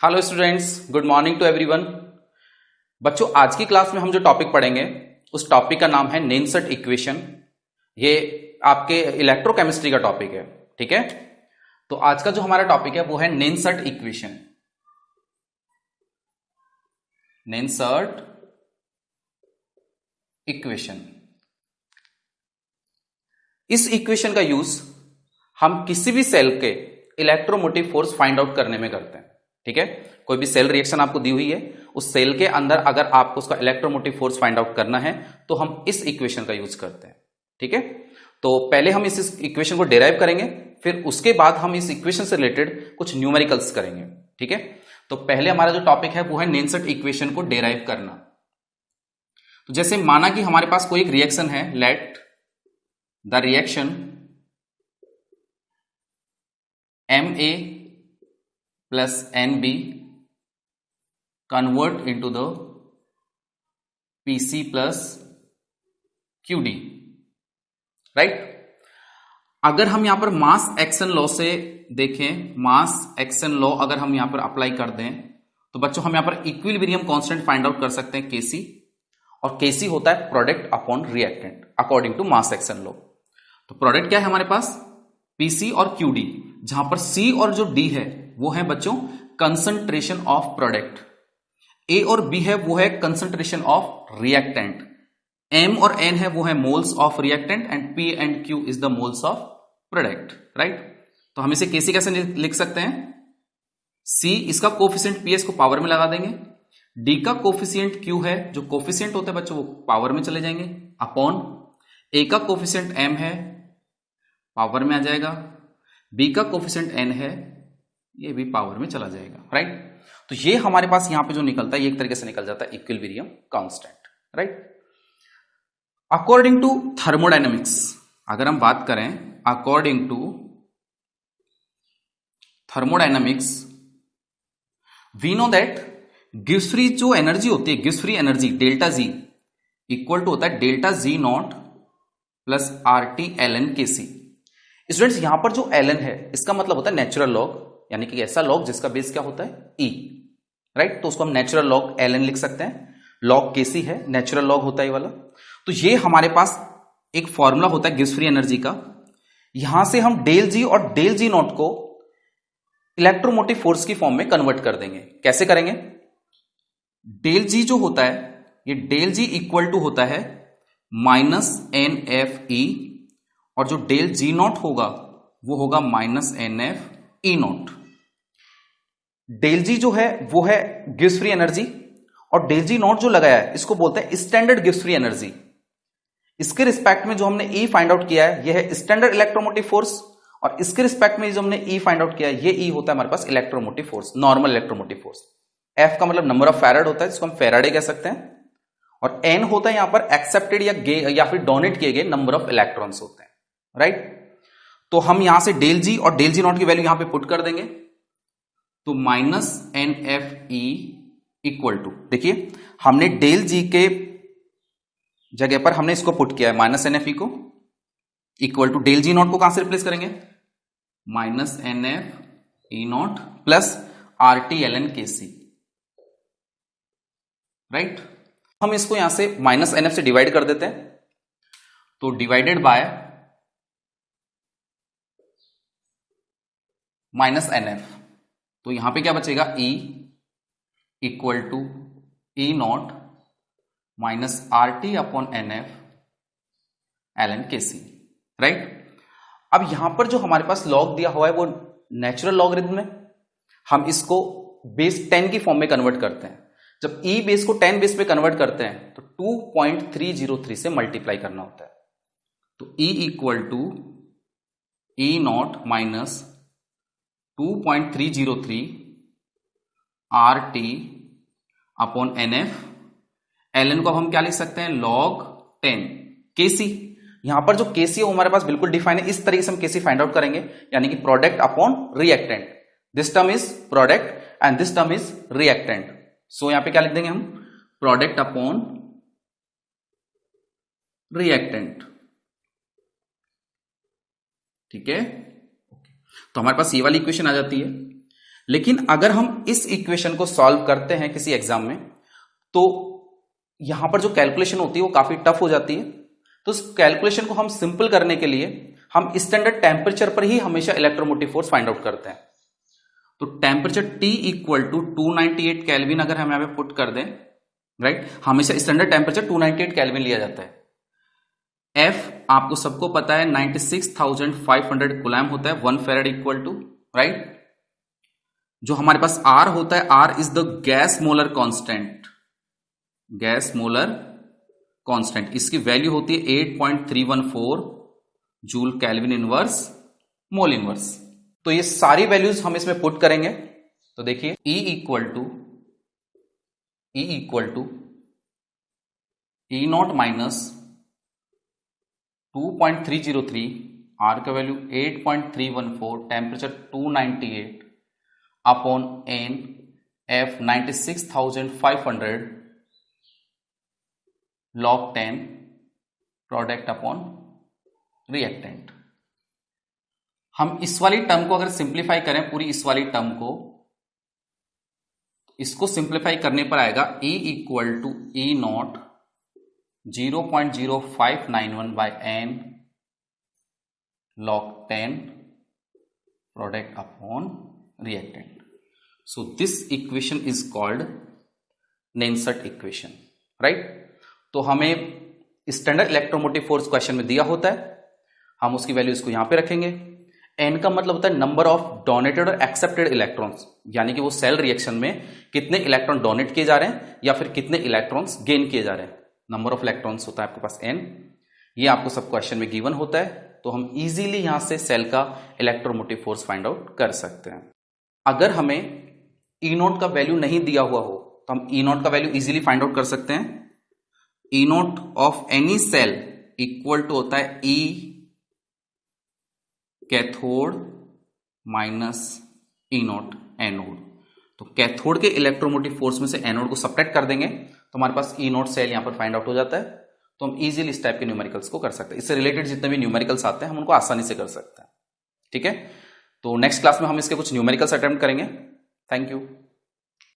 Hello students, good morning to everyone. बच्चों, आज की क्लास में हम जो टॉपिक पढ़ेंगे उस टॉपिक का नाम है नेनसेट इक्वेशन। ये आपके इलेक्ट्रोकेमिस्ट्री का टॉपिक है, ठीक है। तो आज का जो हमारा टॉपिक है वो है नेनसेट इक्वेशन। नेनसेट इक्वेशन, इस इक्वेशन का यूज हम किसी भी सेल के इलेक्ट्रोमोटिव फोर्स फाइंड आउट करने में करते हैं, ठीक है। कोई भी सेल रिएक्शन आपको दी हुई है, उस सेल के अंदर अगर आपको उसका इलेक्ट्रोमोटिव फोर्स फाइंड आउट करना है तो हम इस इक्वेशन का यूज करते हैं, ठीक है। तो पहले हम इस इक्वेशन को डिराइव करेंगे, फिर उसके बाद हम इस इक्वेशन से रिलेटेड कुछ न्यूमेरिकल्स करेंगे, ठीक है। तो पहले हमारा जो टॉपिक है वो है नेनसेट इक्वेशन को डिराइव करना। तो जैसे माना कि हमारे पास कोई एक रिएक्शन है, let the reaction Ma plus Nb convert into the Pc plus Qd, right. अगर हम यहां पर मास एक्शन लॉ से देखें, मास एक्शन लॉ अगर हम यहां पर अप्लाई कर दें तो बच्चों हम यहां पर इक्विलिब्रियम कांस्टेंट फाइंड आउट कर सकते हैं Kc, और Kc होता है product upon reactant according to mass action law. तो प्रोडक्ट क्या है हमारे पास, Pc और Qd, जहां पर C और जो D है वो है बच्चों कंसंट्रेशन ऑफ प्रोडक्ट, A और B है वो है कंसंट्रेशन ऑफ रिएक्टेंट, M और N है वो है moles of reactant, and P and Q is the moles of product, right. तो हम इसे Kc कैसे लिख सकते हैं, C इसका कोफिशिएंट P इसको पावर में लगा देंगे, D का कोफिशिएंट Q है, जो कोफिशिएंट होते हैं बच्चों वो पावर में चले जाएंगे, अपॉन A का कोफिशिएंट M है पावर में आ जाएगा, B का कोफिशिएंट N है ये भी पावर में चला जाएगा, राइट। तो ये हमारे पास यहां पे जो निकलता है ये एक तरीके से निकल जाता है equilibrium constant, right. According to thermodynamics अगर हम बात करें, according to thermodynamics we know that गिव्स फ्री जो एनर्जी होती है, गिव्स free energy delta G equal to होता है delta G not plus R T L N K C. Students यहां पर जो एल एन है इसका मतलब होता है नेचुरल लॉग, यानी कि ऐसा लॉग जिसका बेस क्या होता है ई, राइट। तो उसको हम नेचुरल लॉग एल एन लिख सकते हैं, लॉग के सी है नेचुरल लॉग होता है ये वाला। तो ये हमारे पास एक फॉर्मूला होता है गिव्स फ्री एनर्जी का, यहां से हम डेल जी और डेल जी नॉट को इलेक्ट्रोमोटिव फोर्स की फॉर्म में कन्वर्ट कर देंगे। कैसे करेंगे, डेल जी जो होता है ये डेल जी इक्वल टू होता है माइनस एन एफ ई, और जो डेल जी नॉट होगा वो होगा minus N F E naught. Del G जो है वो है गिव्स फ्री एनर्जी, और डेल जी नॉट जो लगाया है इसको बोलते हैं स्टैंडर्ड गिव्स फ्री एनर्जी। इसके रिस्पेक्ट में जो हमने ई फाइंड आउट किया है यह है स्टैंडर्ड इलेक्ट्रोमोटिव फोर्स, और इसके रिस्पेक्ट में जो हमने ई फाइंड आउट किया है ये ई होता है हमारे पास electromotive force, normal electromotive force. F का मतलब नंबर ऑफ फैराड होता है जिसको हम फेराडे कह सकते हैं, और एन होता है यहां पर एक्सेप्टेड या फिर डोनेट किए गए नंबर ऑफ इलेक्ट्रॉन्स होते हैं, राइट। तो हम यहां से डेल जी और डेल जी नॉट की वैल्यू यहां पे पुट कर देंगे, तो minus N F E equal to, देखिए हमने डेल जी के जगह पर हमने इसको पुट किया है माइनस एन एफ ई को, equal to del G not को कहां से रिप्लेस करेंगे, minus N F E not plus R T L N K C, right. हम इसको यहां से माइनस एन एफ से डिवाइड कर देते हैं, तो divided by minus N F, तो यहां पे क्या बचेगा, E equal to E not minus R T upon N F L N K C, right. अब यहां पर जो हमारे पास लॉग दिया हुआ है वो नेचुरल लॉगरिथम है, हम इसको बेस 10 की फॉर्म में कन्वर्ट करते हैं। जब E बेस को 10 बेस पे कन्वर्ट करते हैं तो 2.303 से मल्टीप्लाई करना होता है, तो E equal to E not minus 2.303 R T upon N F L N को अब हम क्या लिख सकते हैं, लॉग 10 के सी। यहां पर जो के सी है वो हमारे पास बिल्कुल डिफाइन है, इस तरीके से हम के सी फाइंड आउट करेंगे, यानी कि product upon reactant, this term is product and this term is reactant. So यहां पे क्या लिख देंगे हम, प्रोडक्ट अपॉन रिएक्टेंट, ठीक है। तो हमारे पास ये वाली इक्वेशन आ जाती है। लेकिन अगर हम इस इक्वेशन को सॉल्व करते हैं किसी एग्जाम में, तो यहां पर जो कैलकुलेशन होती है वो काफी टफ हो जाती है। तो इस कैलकुलेशन को हम सिंपल करने के लिए हम स्टैंडर्ड टेम्परेचर पर ही हमेशा इलेक्ट्रोमोटिव फोर्स फाइंड आउट करते हैं। तो temperature T equal to 298 kelvin अगर हम यहां पे पुट कर दें, राइट, हमेशा स्टैंडर्ड टेम्परेचर 298 केल्विन लिया जाता है। F आपको सबको पता है 96,500 कूलम होता है, 1 फेरेड इक्वल टू, राइट। जो हमारे पास R होता है, R is the gas molar constant, gas molar constant, इसकी वैल्यू होती है 8.314 joule kelvin inverse mole inverse. तो ये सारी वैल्यूज हम इसमें पुट करेंगे। तो देखिए E equal to E not minus 2.303, R का value 8.314, temperature 298 upon N, F 96,500 log 10 product upon reactant. हम इस वाली टर्म को अगर सिंप्लीफाई करें, पूरी इस वाली टर्म को, इसको सिंप्लीफाई करने पर आएगा E equal to E naught 0.0591 by N log 10 product upon reactant. So this equation is called Nernst equation, right. तो हमें स्टैंडर्ड इलेक्ट्रोमोटिव फोर्स क्वेश्चन में दिया होता है, हम उसकी वैल्यू इसको यहां पे रखेंगे। N का मतलब होता है नंबर ऑफ डोनेटेड और एक्सेप्टेड इलेक्ट्रॉन्स, यानी कि वो सेल रिएक्शन में कितने इलेक्ट्रॉन डोनेट किए जा रहे हैं या फिर कितने इलेक्ट्रॉन्स गेन किए जा रहे हैं। नंबर ऑफ इलेक्ट्रॉन्स होता है आपके पास N, ये आपको सब क्वेश्चन में गिवन होता है। तो हम इजीली यहां से सेल का इलेक्ट्रोमोटिव फोर्स फाइंड आउट कर सकते हैं। अगर हमें E नोट का वैल्यू नहीं दिया हुआ हो तो हम E नोट का वैल्यू इजीली फाइंड आउट कर सकते हैं। E not of any cell equal to होता है E cathode minus E not anode. तो कैथोड के इलेक्ट्रोमोटिव फोर्स में से एनोड को सब्ट्रैक्ट कर देंगे तो हमारे पास E नोट सेल यहां पर फाइंड आउट हो जाता है। तो हम इजीली इस टाइप के न्यूमेरिकल्स को कर सकते हैं। इससे रिलेटेड जितने भी न्यूमेरिकल्स आते हैं हम उनको आसानी से कर सकते हैं, ठीक है। तो नेक्स्ट क्लास में हम इसके कुछ न्यूमेरिकल्स अटेम्प्ट करेंगे। Thank you.